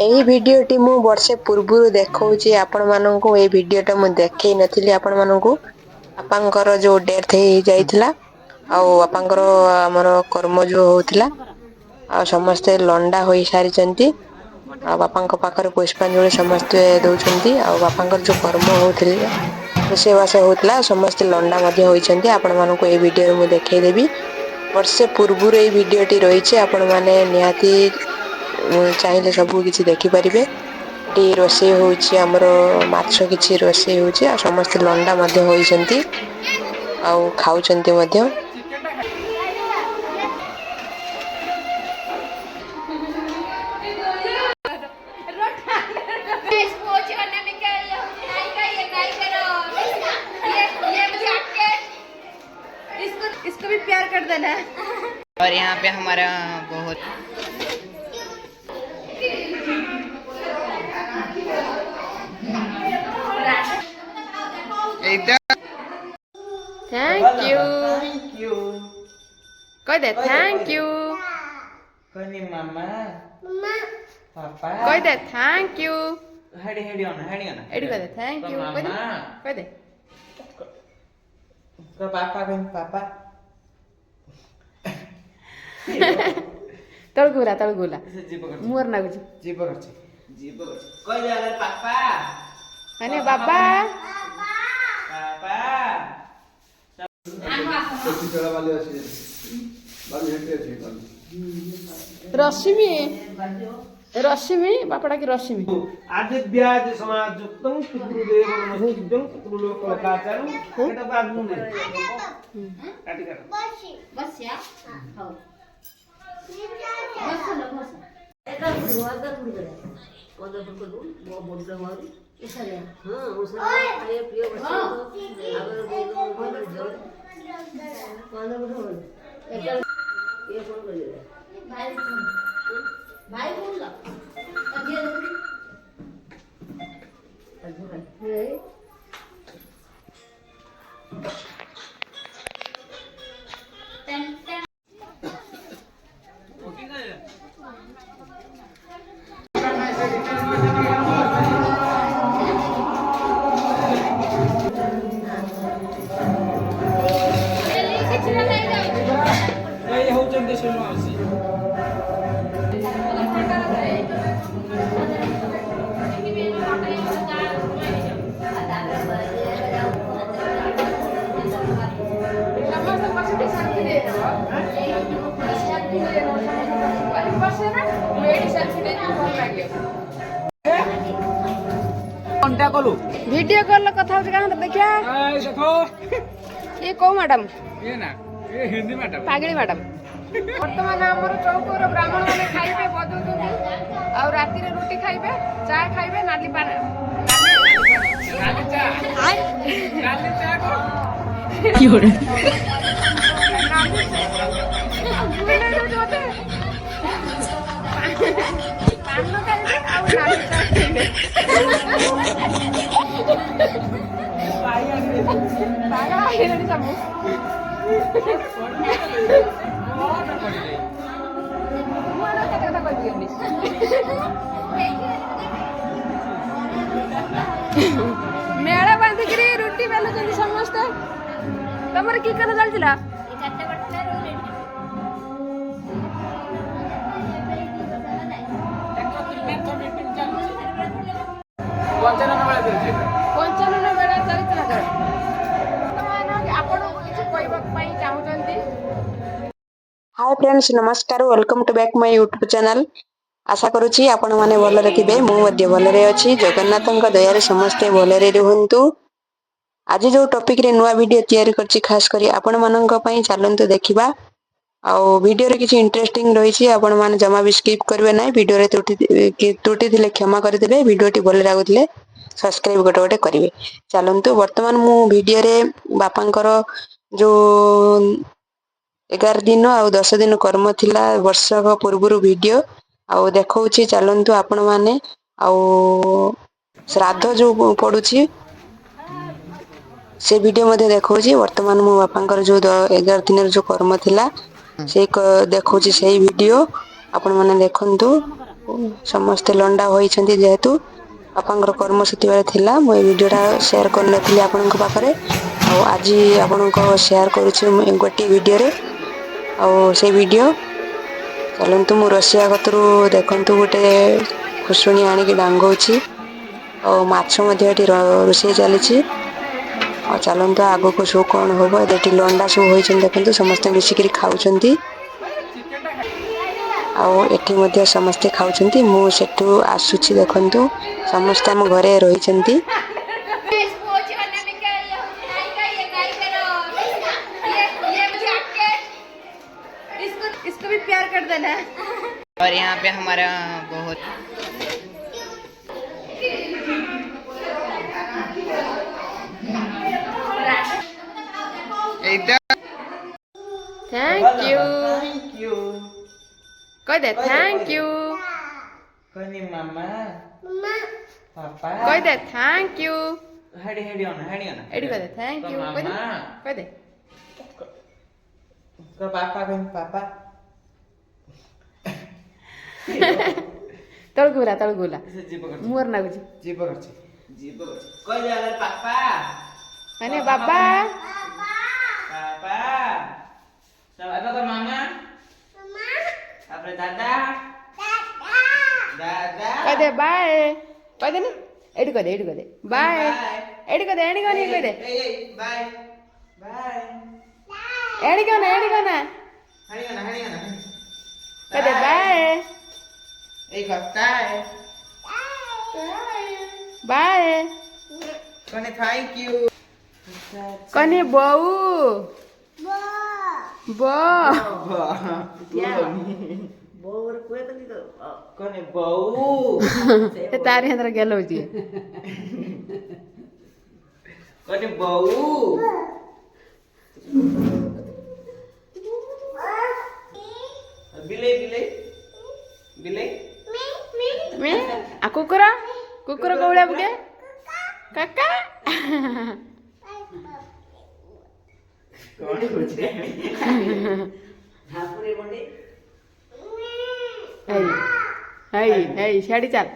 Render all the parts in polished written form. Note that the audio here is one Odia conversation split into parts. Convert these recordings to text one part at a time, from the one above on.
ଏହି ଭିଡିଓଟି ମୁଁ ବର୍ଷେ ପୂର୍ବରୁ ଦେଖଉଛି ଆପଣ ମାନଙ୍କୁ। ଏଇ ଭିଡିଓଟା ମୁଁ ଦେଖେଇ ନଥିଲି ଆପଣ ମାନଙ୍କୁ। ବାପାଙ୍କର ଯୋଉ ଡେଥ ହେଇଯାଇଥିଲା ଆଉ ବାପାଙ୍କର ଆମର କର୍ମ ଯୋଉ ହଉଥିଲା ଆଉ ସମସ୍ତେ ଲଣ୍ଡା ହୋଇସାରିଛନ୍ତି। ଆଉ ବାପାଙ୍କ ପାଖରେ ପୁଷ୍ପାଞ୍ଜଳି ସମସ୍ତେ ଦଉଛନ୍ତି। ଆଉ ବାପାଙ୍କର ଯୋଉ କର୍ମ ହଉଥିଲେ ରୋଷେଇବାସ ହଉଥିଲା ସମସ୍ତେ ଲଣ୍ଡା ମଧ୍ୟ ହୋଇଛନ୍ତି। ଆପଣ ମାନଙ୍କୁ ଏଇ ଭିଡିଓରେ ମୁଁ ଦେଖେଇଦେବି। ବର୍ଷେ ପୂର୍ବରୁ ଏଇ ଭିଡିଓଟି ରହିଛି ଆପଣ ମାନେ ନିହାତି ଚାହିଁଲେ ସବୁ କିଛି ଦେଖିପାରିବେ। ଏଠି ରୋଷେଇ ହଉଛି ଆମର ମାଛ କିଛି ରୋଷେଇ ହଉଛି ଆଉ ସମସ୍ତେ ଲଣ୍ଡା ମଧ୍ୟ ହୋଇଛନ୍ତି ଆଉ ଖାଉଛନ୍ତି ମଧ୍ୟ। इसको भी प्यार कर देना। और यहाँ पे हमारा बहुत थैंक यू कह दे थैंक यू कनी मामा पापा कह दे थैंक यू हेडी ऑन एडी कह दे थैंक यू कह दे तो पापा कहीं पापा तळगुला जीभ कर मुहर नागुची जीभ कर कोई दे अगर पापा माने बाबा पापा छोटी चला वाली अच्छी वाली हेटे अच्छी वाली रश्मि बापड़ा की रश्मि आदिव्याज समाजुक्तं पितृदेव नमस्कृत्यं पितृलोककाचारं एटा बात मुने काटी काट बस या हो बस लो बस एका गुरुवार गुरु करे वो बोलते हमारी इसलिए हां उसने ये प्रिय बच्चे को अगर बोलो जोर कौन बोलो एका ये कौन करे भाई बोल लो अब ये देखो ये होचन देशे मासी घंटा कलु वीडियो कॉल कथा होछ कहां देखिया ए देखो ये को मैडम ये ना ये हिंदी मैडम पागड़ी मैडम वर्तमान हमर चौकोर ब्राह्मण माने खाइबे बदुचुंदी और राती रे रोटी खाइबे चाय खाइबे नाली पानी नाली चा को क्यों पान खाइबे और नाली चा खाइबे पागल आइलेनी सब मेला बांधिकी रुटी बेलुଛନ୍ତି ସମସ୍ତେ ତମର କି କଥା ଚାଲିଥିଲା ପଞ୍ଚାନନ ବେଳା ଚାଲିଥିଲା ଆପଣଙ୍କୁ କିଛି କହିବାକୁ ପାଇଁ ଚାହୁଁଛନ୍ତି। हाय फ्रेंड्स नमस्कार welcome to back my YouTube channel. आशा करुछि आपण माने भलरे थिबे मु मध्ये भलरे अछि। जगन्नाथଙ୍କ दयारे समस्ते भलरे रहंतु। आज जो टॉपिक रे नुवा वीडियो तयारी करछि खास करी आपण माननक पई चलंतु देखिबा। आउ वीडियो रे किछि इंटरेस्टिंग रहिछि आपण माने जमा भी स्किप करबे नै। वीडियो रे त्रुटि थिले क्षमा कर देबे। वीडियोटी भल लागुथिले सब्सक्राइब गोटे गोटे करिवे। चलंतु वर्तमान मु वीडियो रे बापांकर जो 11 दिन आ 10 दिन कर्म थिला वर्षक पूर्वरु वीडियो आउ देखौछि। चलंतु आपण माने आउ श्राद्ध जो पडुछि से वीडियो मध्ये देखौछि। वर्तमान मो बापांकर जो 11 दिन जो कर्म थिला से देखौछि। सेही वीडियो आपण माने देखंतु ସମସ୍ତେ ଲଣ୍ଡା ହୋଇଛନ୍ତି ଯେହେତୁ ବାପାଙ୍କର କର୍ମ ସେତେବେଳେ ଥିଲା ମୁଁ ଏ ଭିଡ଼ିଓଟା ସେୟାର କରିନଥିଲି ଆପଣଙ୍କ ପାଖରେ। ଆଉ ଆଜି ଆପଣଙ୍କ ସେୟାର କରୁଛି ମୁଁ ଗୋଟିଏ ଭିଡ଼ିଓରେ। ଆଉ ସେ ଭିଡ଼ିଓ ଚାଲନ୍ତୁ ମୁଁ ରୋଷେଇଆ କତରୁ ଦେଖନ୍ତୁ ଗୋଟେ ଖୁସୁଣି ଆଣିକି ଡାଙ୍ଗଉଛି। ଆଉ ମାଛ ମଧ୍ୟ ଏଠି ରୋଷେଇ ଚାଲିଛି। ଆଉ ଚାଲନ୍ତୁ ଆଗକୁ ସବୁ କଣ ହବ ଏଠି ଲଣ୍ଡା ସବୁ ହୋଇଛନ୍ତି ଦେଖନ୍ତୁ ସମସ୍ତେ ମିଶିକିରି ଖାଉଛନ୍ତି। ଆଉ ଏଠି ମଧ୍ୟ ସମସ୍ତେ ଖାଉଛନ୍ତି ମୁଁ ସେଠୁ ଆସୁଛି ଦେଖନ୍ତୁ। ସମସ୍ତେ ଆମ ଘରେ ରହିଛନ୍ତି। इसको भी प्यार कर देना। और यहाँ पे हमारा बहुत इधर थैंक यू। थैंक यू कह दे थैंक यू। कनी मामा पापा कह दे थैंक यू। हेडी हेडी ऑन एडी कह दे थैंक यू। कह दे तो पापा कनी पापा तळगुला से जीव कर मुहर नागुची जीव कर कोई जा रे पापा माने बाबा पापा सब आता तो मामा अपने दादा दादा कह दे बाय। कह दे ना एडी कह दे बाय। एडी कह दे कह दे बाय बाय एडी कह ना हणी कह दे बाय एक हफ्ता है बाय। कने थैंक यू कने बऊ बो बोर कोई तो नहीं तो कने बहू तारे अंदर गेलो जी कने बहू बिले बिले बिले मैं आ कुकुर कौड़ा बुके काका कौन पूछ रहे ठाकुरे बंडे हे शाड़ी चाल।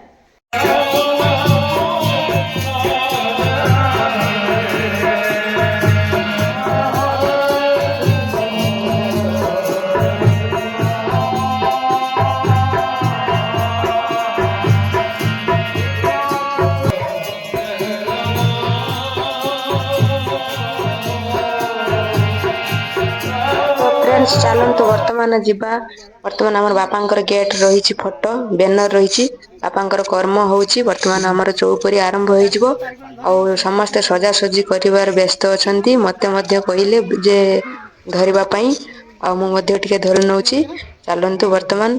फ्रेंड्स चलतु बर्तमान जीवा बर्तमान आम बापांकर गेट रही फोटो बैनर रही बापांकर कर्म होची बर्तमान आमर चौपरी आरंभ हो समस्ते सजासजी कर व्यस्त अच्छा मते कहले जे धरवा टे धरी नौ चलतु बर्तमान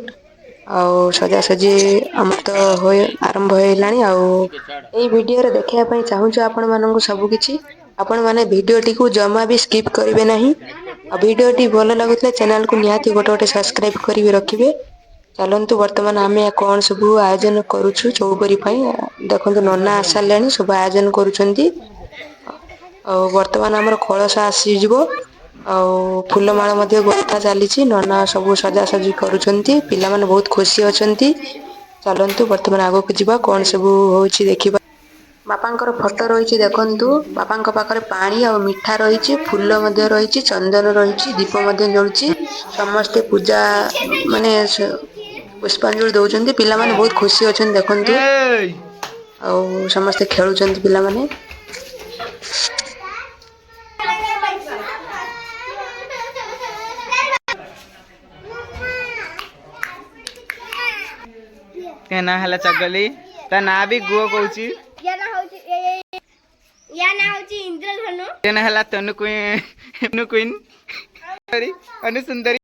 आउ सजासजी आम तो हो आरंभ होई भिडियो देखा चाहूँ आपण मानक सब किछि आपण माने भिडियो टी को जमा भी स्किप करेंगे नहीं। आ भिडियोटी भल लगुता चैनल को निहाती गोटे सब्सक्राइब करी रखिए। चलतु बर्तमान आम कौन सब आयोजन करुछु चौपरी देखो नना आस सारे सब आयोजन करुँच बर्तमान आमर कलश आसीज फूलमाल गुंथा चली नना सब सजासजी करुँच पिला माने बहुत खुशी अच्छा। चलतु बर्तमान आगक जावा कौन सब हो देखा बापांकर फोटो रही देखु बापा पाखरे पानी आ मिठा रही फूल रही चंदन रही दीप जलुची समस्ते पूजा माने पुष्पांजलि दौरान पिला माने बहुत खुशी अच्छा देखु समस्ते खेलुं पिला माने। ते ना हला चगली ता ना भी गुओ कहूची या ना होची इंद्रधनु ते ना हला तनु क्वीन सॉरी अनु सुंदरी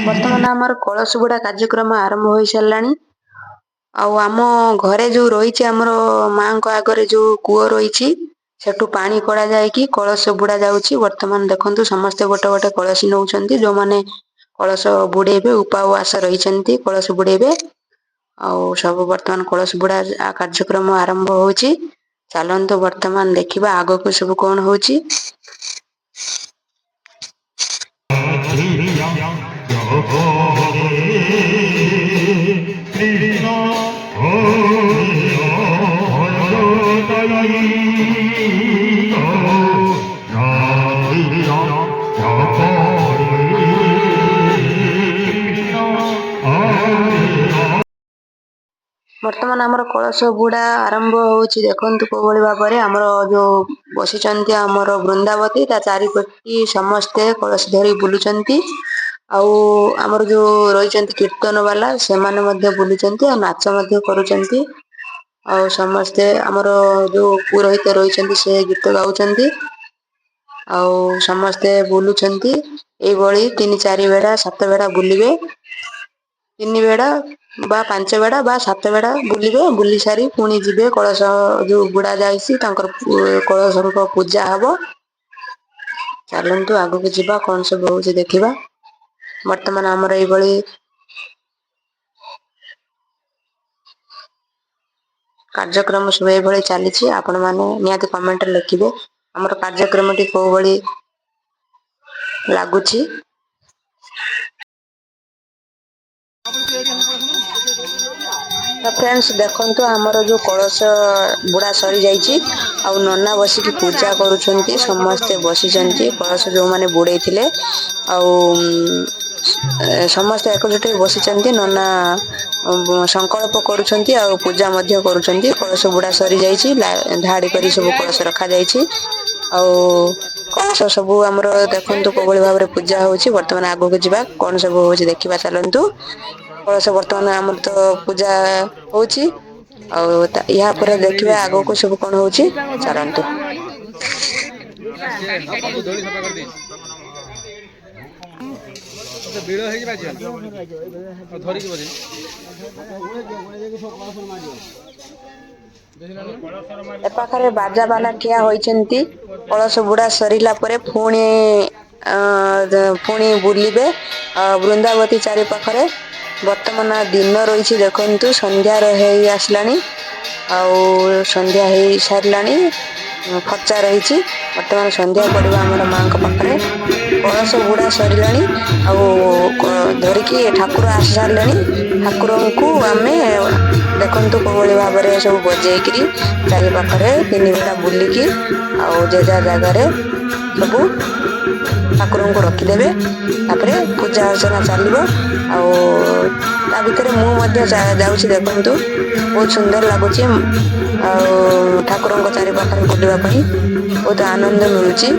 बर्तमान आमर कलश बुड़ा कार्यक्रम आरंभ हो सारा आम घरे जो रही आमर माँ आगरे जो कूଅ रही सेठू पानी कड़ा जाए कलश बुड़ा जाऊँगी बर्तमान देखु समस्ते गोटे गोटे कलश नौ जो मैंने कलश बुड़ेबे उपवास रही कलश बुड़ेबे आउ सब बर्तमान कलश बुड़ा कार्यक्रम आरंभ होची ଚାଲନ୍ତୁ ବର୍ତ୍ତମାନ ଦେଖିବା ଆଗକୁ ସବୁ କଣ ହଉଛି। ବର୍ତ୍ତମାନ ଆମର କଳସ ବୁଡ଼ା ଆରମ୍ଭ ହଉଛି। ଦେଖନ୍ତୁ କୋଉଭଳି ଭାବରେ ଆମର ଯୋଉ ବସିଛନ୍ତି ଆମର ବୃନ୍ଦାବତୀ ତା ଚାରିପଟି ସମସ୍ତେ କଳସ ଧରି ବୁଲୁଛନ୍ତି। ଆଉ ଆମର ଯୋଉ ରହିଛନ୍ତି କୀର୍ତ୍ତନ ବାଲା ସେମାନେ ମଧ୍ୟ ବୁଲୁଛନ୍ତି ଆଉ ନାଚ ମଧ୍ୟ କରୁଛନ୍ତି। ଆଉ ସମସ୍ତେ ଆମର ଯୋଉ ପୁରୋହିତ ରହିଛନ୍ତି ସେ ଗୀତ ଗାଉଛନ୍ତି। ଆଉ ସମସ୍ତେ ବୁଲୁଛନ୍ତି। ଏଇଭଳି 3-4 ବେଢା 7 ବେଢା ବୁଲିବେ। 3 ବେଢା ବା 5 ବେଢା ବା 7 ବେଢା ବୁଲିବେ। ବୁଲି ସାରି ପୁଣି ଯିବେ କଳସ ଯୋଉ ବୁଡା ଯାଇଛି ତାଙ୍କର କଳସଙ୍କ ପୂଜା ହବ। ଚାଲନ୍ତୁ ଆଗକୁ ଯିବା କଣ ସବୁ ହଉଛି ଦେଖିବା। ବର୍ତ୍ତମାନ ଆମର ଏଇଭଳି କାର୍ଯ୍ୟକ୍ରମ ସବୁ ଏଇଭଳି ଚାଲିଛି। ଆପଣ ମାନେ ନିହାତି କମେଣ୍ଟରେ ଲେଖିବେ ଆମର କାର୍ଯ୍ୟକ୍ରମଟି କୋଉ ଭଳି ଲାଗୁଛି। ତ ଫ୍ରେଣ୍ଡସ୍ ଦେଖନ୍ତୁ ଆମର ଯୋଉ କଳସ ବୁଡ଼ା ସରିଯାଇଛି ଆଉ ନନା ବସିକି ପୂଜା କରୁଛନ୍ତି। ସମସ୍ତେ ବସିଛନ୍ତି କଳସ ଯୋଉମାନେ ବୁଡେଇଥିଲେ ଆଉ ସମସ୍ତେ ଏକଜୁଟ ହେଇ ବସିଛନ୍ତି। ନନା ସଂକଳ୍ପ କରୁଛନ୍ତି ଆଉ ପୂଜା ମଧ୍ୟ କରୁଛନ୍ତି। କଳସ ବୁଡ଼ା ସରିଯାଇଛି। ଧାଡି କରି ସବୁ କଳସ ରଖାଯାଇଛି। ଆଉ କଳସ ସବୁ ଆମର ଦେଖନ୍ତୁ କୋଉଭଳି ଭାବରେ ପୂଜା ହଉଛି। ବର୍ତ୍ତମାନ ଆଗକୁ ଯିବା କଣ ସବୁ ହଉଛି ଦେଖିବା ଚାଲନ୍ତୁ। କଳସ ବର୍ତ୍ତମାନ ଆମର ତ ପୂଜା ହଉଛି ଆଉ ଏହା ପରେ ଦେଖିବା ଆଗକୁ ସବୁ କଣ ହଉଛି ଚାଲନ୍ତୁ। ବିଳ ହେଇକି ବାଜିବନି ଧରିକି ବଜେଇ ଏ ପାଖରେ ବାଜା ବାଲା ଠିଆ ହୋଇଛନ୍ତି। କଳସ ବୁଡ଼ା ସରିଲା ପରେ ପୁଣି ବୁଲିବେ ବୃନ୍ଦାବତୀ ଚାରି ପାଖରେ। ବର୍ତ୍ତମାନ ଦିନ ରହିଛି ଦେଖନ୍ତୁ ସନ୍ଧ୍ୟା ହେଇ ଆସିଲାଣି ଆଉ ସନ୍ଧ୍ୟା ହେଇ ସାରିଲାଣି। ଫର୍ଚା ରହିଛି ବର୍ତ୍ତମାନ ସନ୍ଧ୍ୟା ପଡିବା ଆମର ମାଙ୍କ ପାଖରେ। କଳସ ବୁଡ଼ା ସରିଲାଣି ଆଉ ଧରିକି ଠାକୁର ଆସି ସାରିଲେଣି। ଠାକୁରଙ୍କୁ ଆମେ ଦେଖନ୍ତୁ କୋଉଭଳି ଭାବରେ ସବୁ ବଜେଇକିରି ଚାରି ପାଖରେ 3 ବେଢା ବୁଲିକି ଆଉ ଯେଝା ଜାଗାରେ ସବୁ ଠାକୁରଙ୍କୁ ରଖିଦେବେ। ତାପରେ ପୂଜା ଅର୍ଚ୍ଚନା ଚାଲିବ ଆଉ ତା ଭିତରେ ମୁଁ ମଧ୍ୟ ଯାଉଛି ଦେଖନ୍ତୁ ବହୁତ ସୁନ୍ଦର ଲାଗୁଛି। ଆଉ ଠାକୁରଙ୍କ ଚାରି ପାଖରେ ବୁଲିବା ପାଇଁ ବହୁତ ଆନନ୍ଦ ମିଳୁଛି।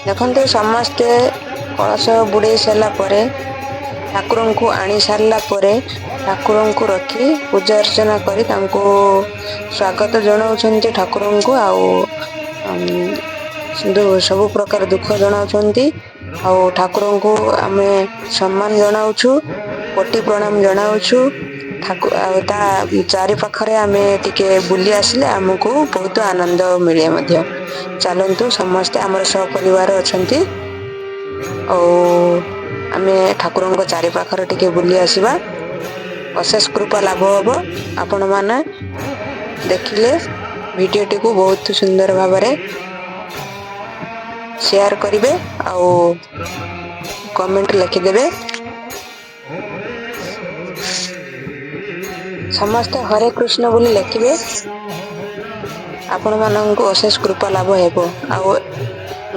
ଦେଖନ୍ତୁ ସମସ୍ତେ କଳସ ବୁଡେଇ ସାରିଲା ପରେ ଠାକୁରଙ୍କୁ ଆଣି ସାରିଲା ପରେ ଠାକୁରଙ୍କୁ ରଖି ପୂଜା ଅର୍ଚ୍ଚନା କରି ତାଙ୍କୁ ସ୍ୱାଗତ ଜଣାଉଛନ୍ତି ଠାକୁରଙ୍କୁ ଆଉ ସବୁ ପ୍ରକାର ଦୁଃଖ ଜଣାଉଛନ୍ତି। ଆଉ ଠାକୁରଙ୍କୁ ଆମେ ସମ୍ମାନ ଜଣାଉଛୁ, କୋଟି ପ୍ରଣାମ ଜଣାଉଛୁ। ଆଉ ତା ଚାରି ପାଖରେ ଆମେ ଟିକେ ବୁଲି ଆସିଲେ ଆମକୁ ବହୁତ ଆନନ୍ଦ ମିଳେ ମଧ୍ୟ। ଚାଲନ୍ତୁ ସମସ୍ତେ ଆମର ସପରିବାର ଅଛନ୍ତି ଆଉ ଆମେ ଠାକୁରଙ୍କ ଚାରି ପାଖରେ ଟିକେ ବୁଲି ଆସିବା। ଅଶେଷ କୃପା ଲାଭ ହବ। ଆପଣ ମାନେ ଦେଖିଲେ ଭିଡିଓଟିକୁ ବହୁତ ସୁନ୍ଦର ଭାବରେ ସେୟାର କରିବେ ଆଉ କମେଣ୍ଟ ଲେଖିଦେବେ। ସମସ୍ତେ ହରେ କୃଷ୍ଣ ବୋଲି ଲେଖିବେ। ଆପଣମାନଙ୍କୁ ଅଶେଷ କୃପା ଲାଭ ହେବ। ଆଉ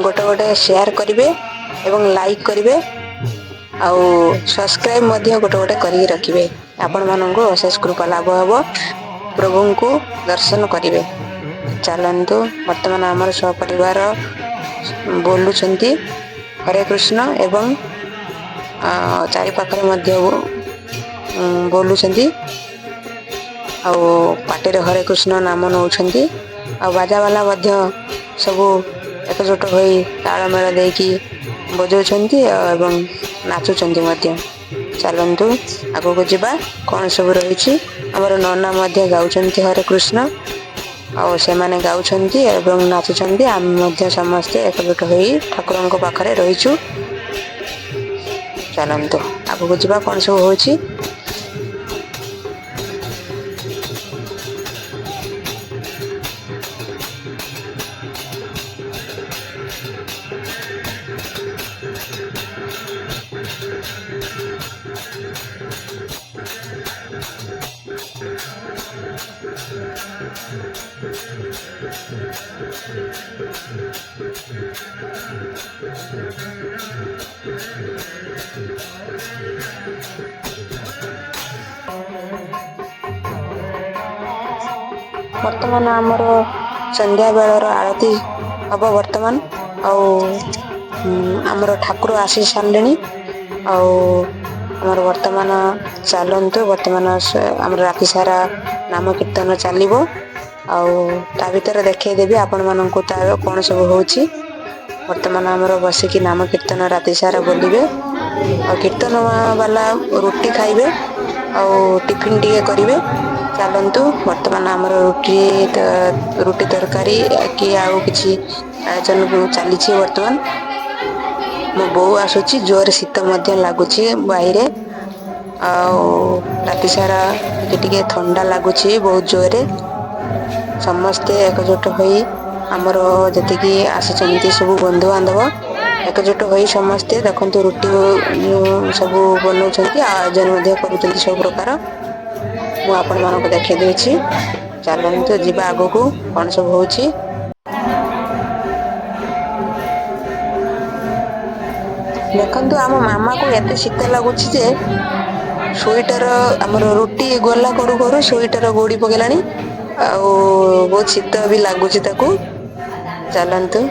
ଗୋଟେ ସେୟାର କରିବେ ଏବଂ ଲାଇକ୍ କରିବେ ଆଉ ସବସ୍କ୍ରାଇବ ମଧ୍ୟ ଗୋଟେ କରିକି ରଖିବେ। ଆପଣମାନଙ୍କୁ ଅଶେଷ କୃପା ଲାଭ ହେବ। ପ୍ରଭୁଙ୍କୁ ଦର୍ଶନ କରିବେ। ଚାଲନ୍ତୁ ବର୍ତ୍ତମାନ ଆମର ସପରିବାର ବୋଲୁଛନ୍ତି ହରେ କୃଷ୍ଣ ଏବଂ ଚାରି ପାଖରେ ମଧ୍ୟ ବୋଲୁଛନ୍ତି ଆଉ ପାଟିରେ ହରେ କୃଷ୍ଣ ନାମ ନଉଛନ୍ତି। ଆଉ ବାଜା ବାଲା ମଧ୍ୟ ସବୁ ଏକଜୁଟ ହୋଇ ତାଳମେଳ ଦେଇକି ବଜଉଛନ୍ତି ଏବଂ ନାଚୁଛନ୍ତି ମଧ୍ୟ। ଚାଲନ୍ତୁ ଆଗକୁ ଯିବା। କଣ ସବୁ ରହିଛି ଆମର ନନା ମଧ୍ୟ ଗାଉଛନ୍ତି ହରେ କୃଷ୍ଣ ଆଉ ସେମାନେ ଗାଉଛନ୍ତି ଏବଂ ନାଚୁଛନ୍ତି। ଆମେ ମଧ୍ୟ ସମସ୍ତେ ଏକଜୁଟ ହୋଇ ଠାକୁରଙ୍କ ପାଖରେ ରହିଛୁ। ଚାଲନ୍ତୁ ଆଗକୁ ଯିବା କଣ ସବୁ ହଉଛି। ବର୍ତ୍ତମାନ ଆମର ସନ୍ଧ୍ୟା ବେଳର ଆଳତି ହବ ବର୍ତ୍ତମାନ। ଆଉ ଆମର ଠାକୁର ଆସି ସାରିଲେଣି। ଆଉ ଆମର ବର୍ତ୍ତମାନ ଚାଲନ୍ତୁ ବର୍ତ୍ତମାନ ଆମର ରାତି ସାରା ନାମ କୀର୍ତ୍ତନ ଚାଲିବ। ଆଉ ତା ଭିତରେ ଦେଖେଇଦେବି ଆପଣ ମାନଙ୍କୁ ତାର କଣ ସବୁ ହଉଛି। ବର୍ତ୍ତମାନ ଆମର ବସିକି ନାମ କୀର୍ତ୍ତନ ରାତି ସାରା ବୋଲିବେ। ଆଉ କୀର୍ତ୍ତନ ବାଲା ରୁଟି ଖାଇବେ ଆଉ ଟିଫିନ ଟିକେ କରିବେ। ଚାଲନ୍ତୁ ବର୍ତ୍ତମାନ ଆମର ରୁଟି ତରକାରୀ କି ଆଉ କିଛି ଆୟୋଜନ ଚାଲିଛି। ବର୍ତ୍ତମାନ ମୋ ବୋଉ ଆସୁଛି। ଜୋରରେ ଶୀତ ମଧ୍ୟ ଲାଗୁଛି ବାହିରେ। ଆଉ ରାତି ସାରା ଟିକେ ଟିକେ ଥଣ୍ଡା ଲାଗୁଛି ବହୁତ ଜୋରରେ। ସମସ୍ତେ ଏକଜୁଟ ହୋଇ ଆମର ଯେତିକି ଆସିଛନ୍ତି ସବୁ ବନ୍ଧୁବାନ୍ଧବ ଏକଜୁଟ ହୋଇ ସମସ୍ତେ ଦେଖନ୍ତୁ ରୁଟି ସବୁ ବନଉଛନ୍ତି ଆଉ ଆୟୋଜନ ମଧ୍ୟ କରୁଛନ୍ତି ସବୁ ପ୍ରକାର। ମୁଁ ଆପଣ ମାନଙ୍କୁ ଦେଖେଇ ଦଉଛି। ଚାଲନ୍ତୁ ଯିବା ଆଗକୁ କଣ ସବୁ ହଉଛି। ଦେଖନ୍ତୁ ଆମ ମାମା କୁ ଏତେ ଶୀତ ଲାଗୁଛି ଯେ ସୁଇଟର ଆମର ରୁଟି ଗୋଲା କରୁ କରୁ ସୁଇଟର ଗୋଡି ପକେଇଲାଣି। ଆଉ ବହୁତ ଶୀତ ବି ଲାଗୁଛି ତାକୁ। ଚାଲନ୍ତୁ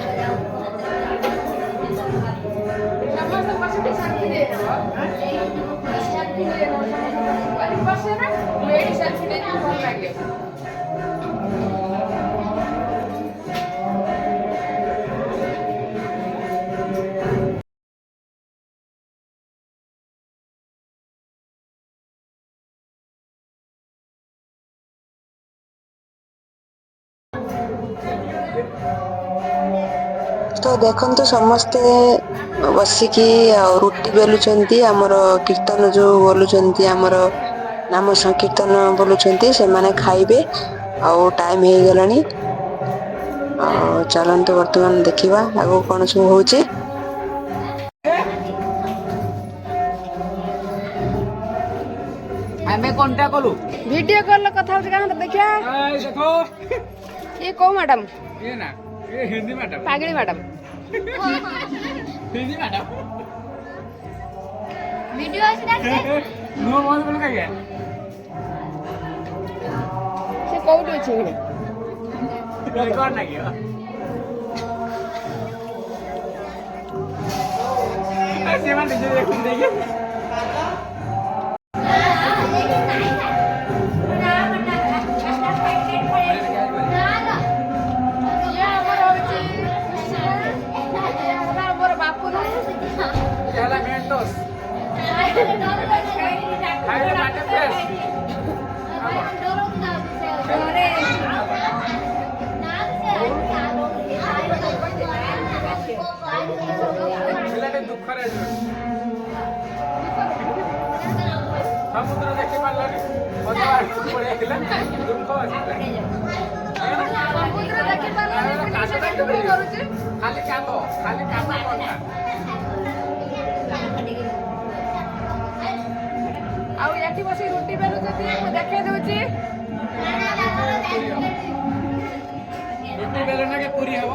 ତ ଦେଖନ୍ତୁ ସମସ୍ତେ ବସିକି ଆଉ ରୁଟି ବେଲୁଛନ୍ତି। ଆମର କୀର୍ତ୍ତନ ଯୋଉ ବୋଲୁଛନ୍ତି ଆମର ନାମ ସଂକୀର୍ତ୍ତନ ବୋଲୁଛନ୍ତି ସେମାନେ ଖାଇବେ। ଆଉ ଟାଇମ ହେଇଗଲାଣି। ଆଉ ଚାଲନ୍ତୁ ବର୍ତ୍ତମାନ ଦେଖିବା ଆଗକୁ କଣ ସବୁ ହଉଛି। ଆମେ କଣଟା କଲୁ ଭିଡିଓ କଲ୍ କଥା ହଉଛି କାହା ଦେଖିବା। ଦେଖ ଇଏ କୋଉ ମ୍ୟାଡାମ? ये ना ये हिंदी मैडम ପାଗଳି ମ୍ୟାଡାମ। हिंदी मैडम ଭିଡିଓ ଅଛି ଦେଖିଲେ नो बहुत बोल का है ସେ କୋଉଠି ଅଛି ଏଇନେ? रिकॉर्ड ना किया ऐसे मन दीजिए देखो देखिए Ela mentos. Ayo mate press. ପିଲାଟେ ଦୁଃଖରେ ଅଛି। ସମୁଦ୍ର ଦେଖି ପାରିଲାନି ଅଧା ଆଡକୁ ପଳେଇଥିଲା ଦୁଃଖ ଆସିଲା। ସମୁଦ୍ର ଦେଖି ପାରିଲାନି ପୁଣି ସେ ଦୁଃଖ କରୁଛି। ଖାଲି କାନ୍ଦ କଥା। ଆଉ ଏଠି ବସି ରୁଟି ବେଲୁଛନ୍ତି ମୁଁ ଦେଖେଇ ଦଉଛି। ରୁଟି ବେଲଣା କେ ପୁରୀ ହବ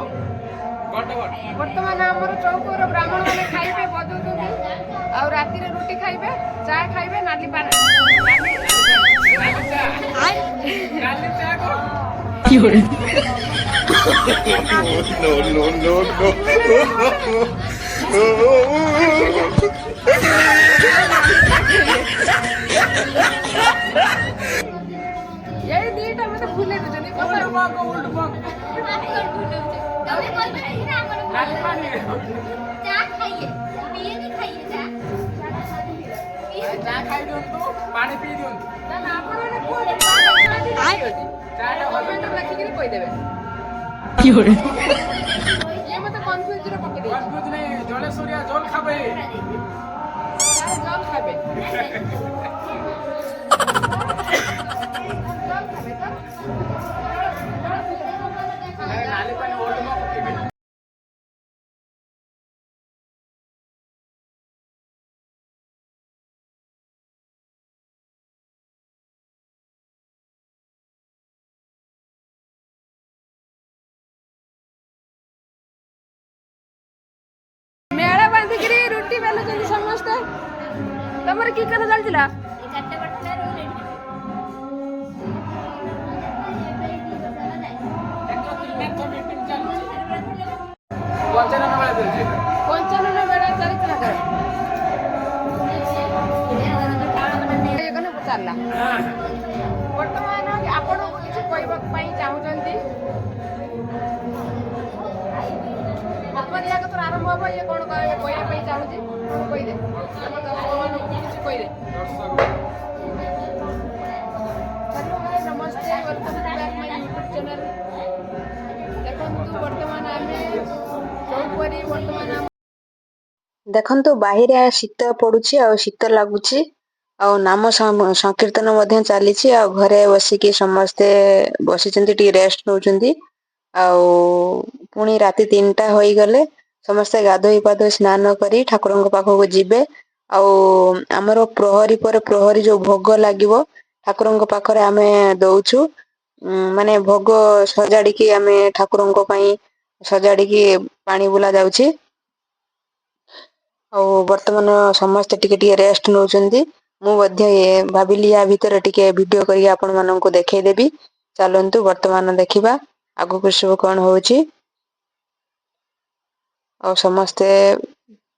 ବର୍ତ୍ତମାନ ଆମର ଚୌକର ବ୍ରାହ୍ମଣ ମାନେ ଖାଇବେ ବଜଉଛନ୍ତି ଆଉ ରାତିରେ ରୁଟି ଖାଇବେ ଚା ଖାଇବେ ନାଲି ପାଣି ନାଲି ଚା କର ଏଇ ଦିଟା ମତେ ଭୁଲେଇ ଦଉଛନ୍ତି ନାଲି ପାଣି ଚା ଖାଇ ଦିଅନ୍ତୁ ପାଣି ପିଇ ଦିଅନ୍ତୁ ଲେଖିକିରି କହିଦେବେ ମତେ କନଫ୍ୟୁଜରେ ପକେଇ ଦେଇଛି କନଫ୍ୟୁଜ ନାହିଁ ଜଳେଶ୍ୱରିଆ ଜল ଖାବେ ଜଲ ଖାଇବେ ନାଲି ପାଣି ଓଲ୍ଡ ମା ପକେଇବେ ମେଳା ବାନ୍ଧିକିରି ରୁଟି ବେଲୁଛନ୍ତି ସମସ୍ତେ। ତମର କି କଥା ଚାଲିଥିଲା? ପଞ୍ଚାନନ ବେଳା ଚାଲିଛି ପଞ୍ଚାନନ ବେଳା ଚାଲିଥିଲା ଚାଲିଲା। ବର୍ତ୍ତମାନ ଆପଣଙ୍କୁ କିଛି କହିବା ପାଇଁ ଚାହୁଁଛନ୍ତି? ଆରମ୍ଭ ହବ ଇଏ କଣ କହିବା ପାଇଁ ଚାହୁଁଛି କହିଦେ ଆମ ଦର୍ଶକମାନଙ୍କୁ କିଛି କହିଦେ। ନମସ୍ତେ welcome to back my YouTube channel. ଦେଖନ୍ତୁ ବର୍ତ୍ତମାନ ଆମେ ଚୌପରି ଦେଖନ୍ତୁ ବାହିରେ ଶୀତ ପଡୁଛି ଆଉ ଶୀତ ଲାଗୁଛି ଆଉ ନାମ ସଂକୀର୍ତ୍ତନ ମଧ୍ୟ ଚାଲିଛି ଆଉ ଘରେ ବସିକି ସମସ୍ତେ ବସିଛନ୍ତି ଟିକେ ରେଷ୍ଟ ନଉଛନ୍ତି ଆଉ ପୁଣି ରାତି 3ଟା ହୋଇଗଲେ ସମସ୍ତେ ଗାଧୋଇ ପାଧୋଇ ସ୍ନାନ କରି ଠାକୁରଙ୍କ ପାଖକୁ ଯିବେ ଆଉ ଆମର ପ୍ରହରୀ ପରେ ପ୍ରହରୀ ଯୋଉ ଭୋଗ ଲାଗିବ ଠାକୁରଙ୍କ ପାଖରେ ଆମେ ଦଉଛୁ ମାନେ ଭୋଗ ସଜାଡିକି ଆମେ ଠାକୁରଙ୍କ ପାଇଁ ସଜାଡିକି ପାଣି ବୁଲା ଯାଉଛି ଆଉ ବର୍ତ୍ତମାନ ସମସ୍ତେ ଟିକେ ଟିକେ ରେଷ୍ଟ ନଉଛନ୍ତି। ମୁଁ ମଧ୍ୟ ଭାବିଲି ୟା ଭିତରେ ଟିକେ ଭିଡିଓ କରିକି ଆପଣ ମାନଙ୍କୁ ଦେଖେଇଦେବି। ଚାଲନ୍ତୁ ବର୍ତ୍ତମାନ ଦେଖିବା ଆଗକୁ ସବୁ କଣ ହଉଛି ଆଉ ସମସ୍ତେ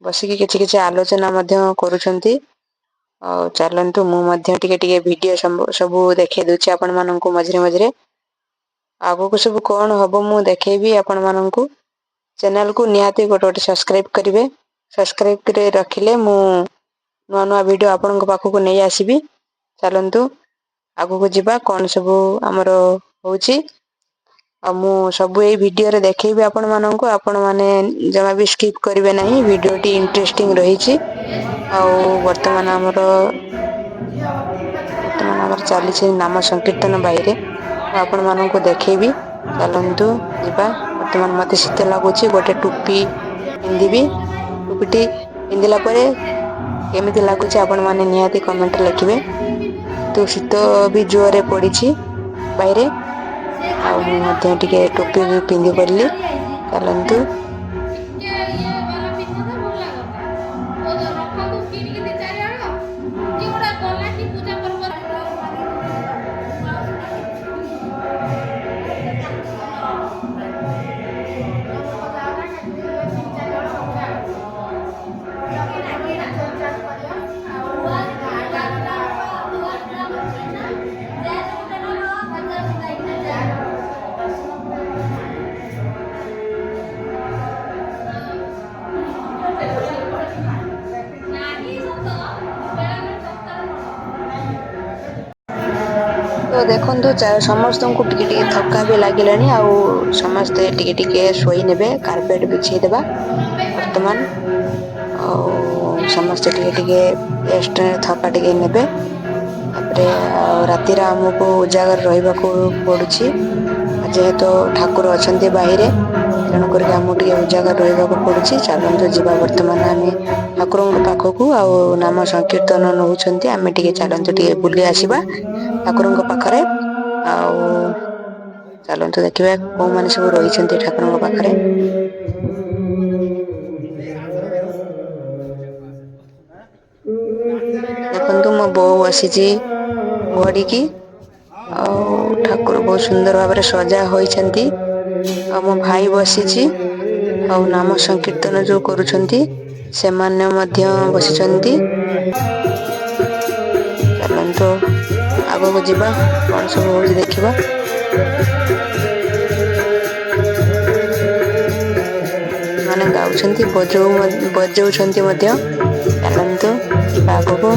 ବସିକି କିଛି କିଛି ଆଲୋଚନା ମଧ୍ୟ କରୁଛନ୍ତି ଆଉ ଚାଲନ୍ତୁ ମୁଁ ମଧ୍ୟ ଟିକେ ଟିକେ ଭିଡିଓ ସବୁ ଦେଖେଇ ଦଉଛି ଆପଣ ମାନଙ୍କୁ ମଝିରେ ମଝିରେ। ଆଗକୁ ସବୁ କଣ ହବ ମୁଁ ଦେଖେଇବି ଆପଣ ମାନଙ୍କୁ। ଚ୍ୟାନେଲକୁ ନିହାତି ଗୋଟେ ଗୋଟେ ସବସ୍କ୍ରାଇବ କରିବେ। ସବସ୍କ୍ରାଇବରେ ରଖିଲେ ମୁଁ ନୂଆ ନୂଆ ଭିଡିଓ ଆପଣଙ୍କ ପାଖକୁ ନେଇ ଆସିବି। ଚାଲନ୍ତୁ ଆଗକୁ ଯିବା କଣ ସବୁ ଆମର ହଉଛି ଆଉ ମୁଁ ସବୁ ଏଇ ଭିଡିଓରେ ଦେଖେଇବି ଆପଣ ମାନଙ୍କୁ। ଆପଣ ମାନେ ଜମା ବି ସ୍କିପ୍ କରିବେ ନାହିଁ। ଭିଡିଓଟି ଇଣ୍ଟରେଷ୍ଟିଂ ରହିଛି ଆଉ ବର୍ତ୍ତମାନ ଆମର ଚାଲିଛି ନାମ ସଂକୀର୍ତ୍ତନ ବାହିରେ ମୁଁ ଆପଣ ମାନଙ୍କୁ ଦେଖେଇବି। ଚାଲନ୍ତୁ ଯିବା। ବର୍ତ୍ତମାନ ମତେ ଶୀତ ଲାଗୁଛି ଗୋଟେ ଟୋପି ପିନ୍ଧିବି। ଟୋପିଟି ପିନ୍ଧିଲା ପରେ କେମିତି ଲାଗୁଛି ଆପଣ ମାନେ ନିହାତି କମେଣ୍ଟରେ ଲେଖିବେ। କିନ୍ତୁ ଶୀତ ବି ଜୋରରେ ପଡିଛି ବାହିରେ ଆଉ ମୁଁ ମଧ୍ୟ ଟିକେ ଟୋପି ବି ପିନ୍ଧି ପାରିଲି। ଚାଲନ୍ତୁ ତ ଦେଖନ୍ତୁ ସମସ୍ତଙ୍କୁ ଟିକେ ଟିକେ ଥକା ବି ଲାଗିଲାଣି ଆଉ ସମସ୍ତେ ଟିକେ ଟିକେ ଶୋଇ ନେବେ। କାର୍ପେଟ ବିଛେଇଦବା ବର୍ତ୍ତମାନ ଆଉ ସମସ୍ତେ ଟିକେ ଟିକେ ରେଷ୍ଟ ଥକା ଟିକେ ନେବେ। ତାପରେ ଆଉ ରାତିରେ ଆମକୁ ଉଜାଗର ରହିବାକୁ ପଡୁଛି ଯେହେତୁ ଠାକୁର ଅଛନ୍ତି ବାହିରେ। ତେଣୁକରି ଆମକୁ ଟିକେ ଉଜାଗର ରହିବାକୁ ପଡୁଛି। ଚାଲନ୍ତୁ ଯିବା ବର୍ତ୍ତମାନ ଆମେ ଠାକୁରଙ୍କ ପାଖକୁ। ଆଉ ନାମ ସଂକୀର୍ତ୍ତନ ନଉଛନ୍ତି, ଆମେ ଟିକେ ଚାଲନ୍ତୁ ଟିକେ ବୁଲି ଆସିବା ଠାକୁରଙ୍କ ପାଖରେ। ଆଉ ଚାଲନ୍ତୁ ଦେଖିବା କୋଉମାନେ ସବୁ ରହିଛନ୍ତି ଠାକୁରଙ୍କ ପାଖରେ। ଦେଖନ୍ତୁ ମୋ ବୋଉ ବସିଛି ଘୋଡ଼ିକି, ଆଉ ଠାକୁର ବହୁତ ସୁନ୍ଦର ଭାବରେ ସଜା ହୋଇଛନ୍ତି। ଆଉ ମୋ ଭାଇ ବସିଛି, ଆଉ ନାମ ସଂକୀର୍ତ୍ତନ ଯୋଉ କରୁଛନ୍ତି ସେମାନେ ମଧ୍ୟ ବସିଛନ୍ତି। ଚାଲନ୍ତୁ ଆଗକୁ ଯିବା, କଣ ସବୁ ହଉଛି ଦେଖିବା। ମାନେ ଗାଉଛନ୍ତି, ବଜଉଛନ୍ତି ମଧ୍ୟ। ଚାଲନ୍ତୁ ଯିବା ଆଗକୁ।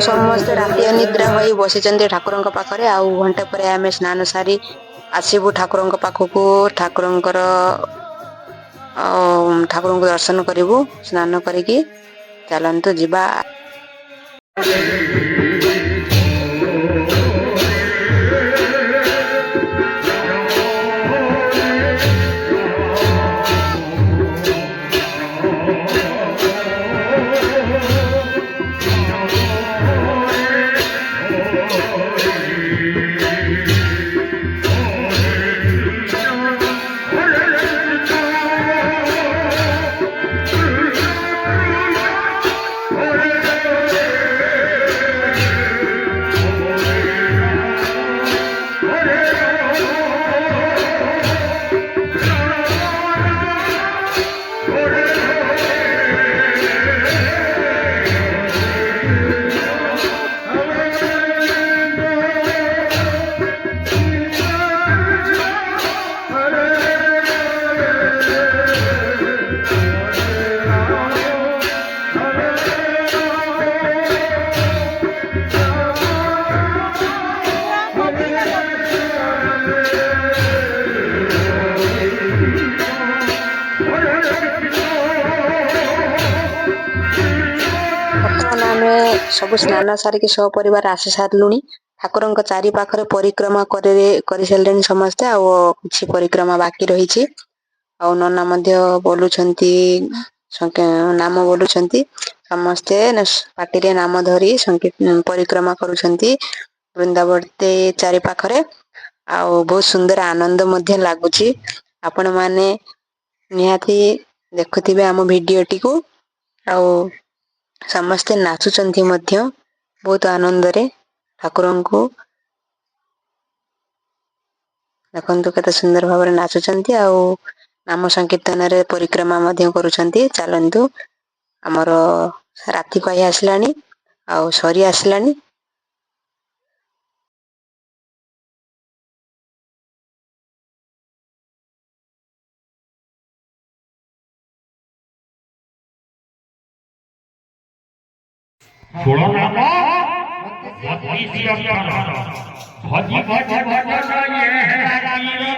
ସମସ୍ତେ ରାତି ଅନିଦ୍ରା ହୋଇ ବସିଛନ୍ତି ଠାକୁରଙ୍କ ପାଖରେ। ଆଉ ଘଣ୍ଟେ ପରେ ଆମେ ସ୍ନାନ ସାରି ଆସିବୁ ଠାକୁରଙ୍କ ପାଖକୁ। ଠାକୁରଙ୍କୁ ଦର୍ଶନ କରିବୁ ସ୍ନାନ କରିକି। ଚାଲନ୍ତୁ ଯିବା। ସବୁ ସ୍ନାନ ସାରିକି ସପରିବାର ଆସି ସାରିଲୁଣି। ଠାକୁରଙ୍କ ଚାରି ପାଖରେ ପରିକ୍ରମା କରିସାରିଲେଣି ସମସ୍ତେ, ଆଉ କିଛି ପରିକ୍ରମା ବାକି ରହିଛି। ଆଉ ନନା ମଧ୍ୟ ବୋଲୁଛନ୍ତି, ନାମ ବୋଲୁଛନ୍ତି। ସମସ୍ତେ ପାଟିରେ ନାମ ଧରି ପରିକ୍ରମା କରୁଛନ୍ତି ବୃନ୍ଦାବତୀ ଚାରି ପାଖରେ। ଆଉ ବହୁତ ସୁନ୍ଦର ଆନନ୍ଦ ମଧ୍ୟ ଲାଗୁଛି। ଆପଣ ମାନେ ନିହାତି ଦେଖୁଥିବେ ଆମ ଭିଡିଓଟିକୁ। ଆଉ ସମସ୍ତେ ନାଚୁଛନ୍ତି ମଧ୍ୟ ବହୁତ ଆନନ୍ଦରେ ଠାକୁରଙ୍କୁ। ଦେଖନ୍ତୁ କେତେ ସୁନ୍ଦର ଭାବରେ ନାଚୁଛନ୍ତି, ଆଉ ନାମ ସଂକୀର୍ତ୍ତନରେ ପରିକ୍ରମା ମଧ୍ୟ କରୁଛନ୍ତି। ଚାଲନ୍ତୁ, ଆମର ରାତି ପାହି ଆସିଲାଣି, ଆଉ ସରି ଆସିଲାଣି। ଷୋଳ ନାମ 32 ଅକ୍ଷର ଭଜି ଭଜି ଭଜନ ଇଏ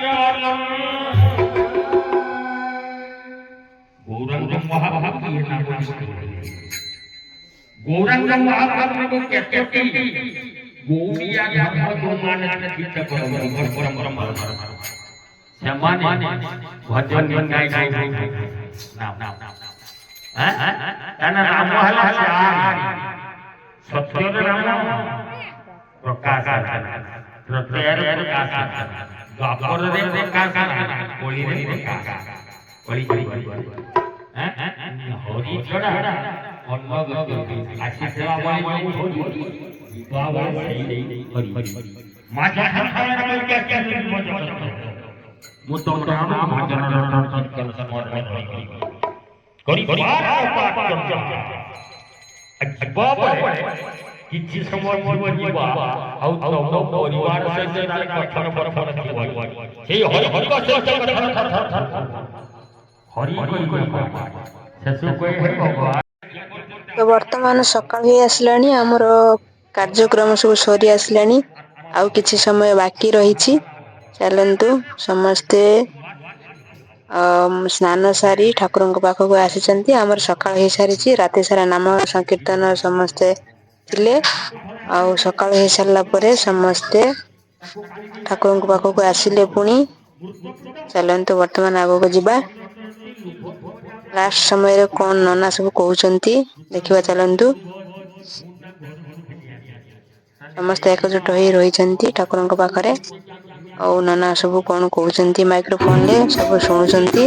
ଗୌରାଙ୍ଗ ମହାଭାଗ ଇଏ ନାମ ଗୌରାଙ୍ଗ ମହାଭାଗକୁ କେତୋଟି ଗୌରିଆ ଧର୍ମ ଯୋଉମାନେ ଚିତ୍ତ ପରମ୍ପରା ସେମାନେ ଭଜନ ଗାଇ ନାମ ତାର ନାମ ହେଲା ଚାରି। ସତ୍ୟର ନାମ ପ୍ରକାଶ, ପ୍ରତ୍ୟୟରେ ପ୍ରକାଶ, ଦ୍ୱାପରରେ ପ୍ରକାଶ, କଳିରେ ପ୍ରକାଶ। କଳି ହରି ଛଡ଼ା ଅନ୍ୟ ଗତି ଆସିଥିଲା ମୁଁ ତମ ନାମ କିଛି ସମୟ ଯିବା ଆଉ ତମ ପରିବାର ସହିତ କଥନ ପରପର ଥିବ। ସେଇ ହରିଙ୍କ ସହିତ ତ ବର୍ତ୍ତମାନ ସକାଳ ହେଇ ଆସିଲାଣି, ଆମର କାର୍ଯ୍ୟକ୍ରମ ସବୁ ସରି ଆସିଲାଣି, ଆଉ କିଛି ସମୟ ବାକି ରହିଛି। ଚାଲନ୍ତୁ ସମସ୍ତେ ସ୍ନାନ ସାରି ଠାକୁରଙ୍କ ପାଖକୁ ଆସିଛନ୍ତି। ଆମର ସକାଳ ହେଇସାରିଛି, ରାତି ସାରା ନାମ ସଂକୀର୍ତ୍ତନ ସମସ୍ତେ ଥିଲେ। ଆଉ ସକାଳ ହେଇସାରିଲା ପରେ ସମସ୍ତେ ଠାକୁରଙ୍କ ପାଖକୁ ଆସିଲେ ପୁଣି। ଚାଲନ୍ତୁ ବର୍ତ୍ତମାନ ଆଗକୁ ଯିବା। ଲାଷ୍ଟ ସମୟରେ କଣ ନନା ସବୁ କହୁଛନ୍ତି ଦେଖିବା। ଚାଲନ୍ତୁ, ସମସ୍ତେ ଏକଜୁଟ ହୋଇ ରହିଛନ୍ତି ଠାକୁରଙ୍କ ପାଖରେ। ଆଉ ନନା ସବୁ କଣ କହୁଛନ୍ତି ମାଇକ୍ରୋଫୋନରେ ସବୁ ଶୁଣୁଛନ୍ତି।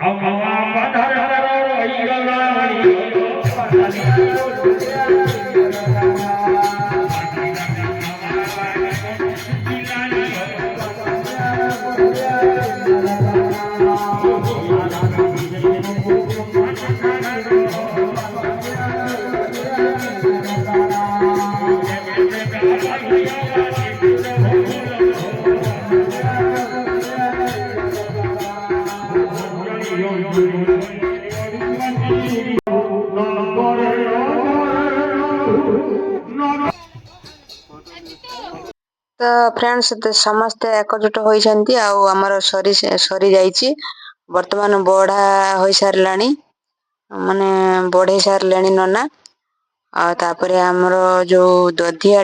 ଆଉ ନୂଆ ବାଧାର ରହିଗଲାଣି ତ ଫ୍ରେଣ୍ଡସ୍ ସମସ୍ତେ ଏକଜୁଟ ହୋଇଛନ୍ତି ଆଉ ଆମର ସରି ଯାଇଛି। ବର୍ତ୍ତମାନ ବଢା ହୋଇସାରିଲାଣି, ମାନେ ବଢେଇ ସାରିଲେଣି ନନା। ଆଉ ତାପରେ ଆମର ଯୋଉ ଦଧିଆ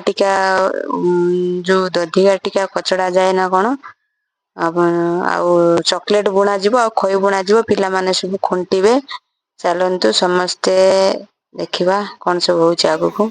ଟିକା କଚଡା ଯାଏ ନା କଣ, ଆଉ ଚକୋଲେଟ ବୁଣା ଯିବ ଆଉ ଖଇ ବୁଣା ଯିବ, ପିଲାମାନେ ସବୁ ଖୁଣ୍ଟିବେ। ଚାଲନ୍ତୁ ସମସ୍ତେ ଦେଖିବା କଣ ସବୁ ହଉଛି ଆଗକୁ।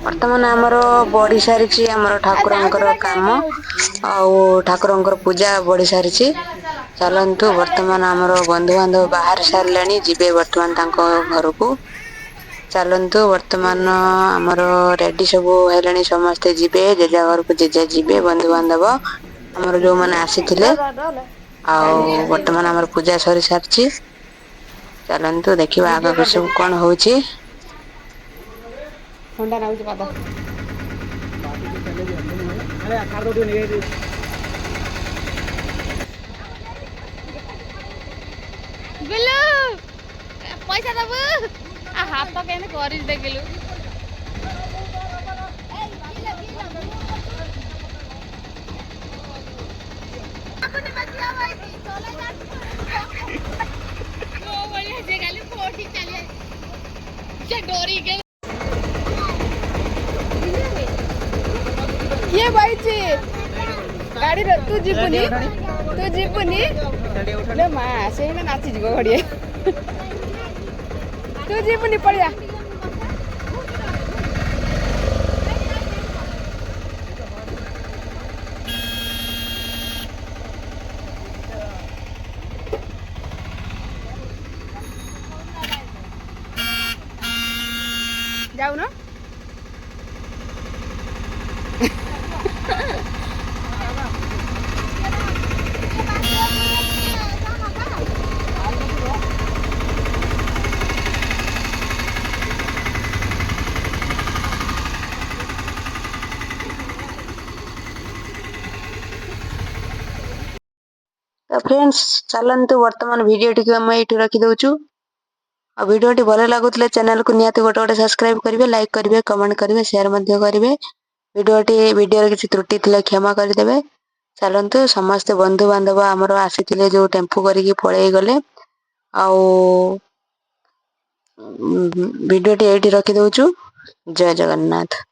ବର୍ତ୍ତମାନ ଆମର ବଢି ସାରିଛି ଆମର ଠାକୁରଙ୍କର କାମ, ଆଉ ଠାକୁରଙ୍କର ପୂଜା ବଢି ସାରିଛି। ଚାଲନ୍ତୁ ବର୍ତ୍ତମାନ ଆମର ବନ୍ଧୁବାନ୍ଧବ ବାହାରି ସାରିଲେଣି, ଯିବେ ବର୍ତ୍ତମାନ ତାଙ୍କ ଘରକୁ। ଚାଲନ୍ତୁ ବର୍ତ୍ତମାନ ଆମର ରେଡି ସବୁ ହେଲେଣି, ସମସ୍ତେ ଯିବେ ଯେଝା ଘରକୁ ଯେଝା ଯିବେ ବନ୍ଧୁବାନ୍ଧବ ଆମର ଯୋଉମାନେ ଆସିଥିଲେ। ଆଉ ବର୍ତ୍ତମାନ ଆମର ପୂଜା ସରି ସାରିଛି। ଚାଲନ୍ତୁ ଦେଖିବା ଆଗକୁ ସବୁ କଣ ହଉଛି। ଥଣ୍ଡା ଲାଗୁଛି ପାଦ। ବିଲୁ ପଇସା ଦବୁ ହାତ କେମିତି କରିଛି ଦେଖିଲୁ। କିଏ ବଇଛି ଗାଡିରେ? ତୁ ଯିବୁନି, ତୁ ଯିବୁନି ମା, ସେଇନା ନାଚିଯିବ ଘଡ଼ିଆ। ତୁ ଯିବୁନି, ପଳିଆ। ଯାଉନ ତ ଫ୍ରେଣ୍ଡସ୍ ଚାଲନ୍ତୁ ବର୍ତ୍ତମାନ ଭିଡିଓଟିକୁ ଆମେ ଏଇଠି ରଖିଦଉଛୁ। ଆଉ ଭିଡିଓଟି ଭଲ ଲାଗୁଥିଲେ ଚ୍ୟାନେଲକୁ ନିହାତି ଗୋଟେ ସବସ୍କ୍ରାଇବ କରିବେ, ଲାଇକ୍ କରିବେ, କମେଣ୍ଟ କରିବେ, ସେୟାର ମଧ୍ୟ କରିବେ। ଭିଡିଓରେ କିଛି ତ୍ରୁଟି ଥିଲେ କ୍ଷମା କରିଦେବେ। ଚାଲନ୍ତୁ ସମସ୍ତେ ବନ୍ଧୁବାନ୍ଧବ ଆମର ଆସିଥିଲେ ଯୋଉ ଟେମ୍ପୁ କରିକି ପଳେଇ ଗଲେ। ଆଉ ଭିଡିଓଟି ଏଇଠି ରଖିଦଉଛୁ। ଜୟ ଜଗନ୍ନାଥ।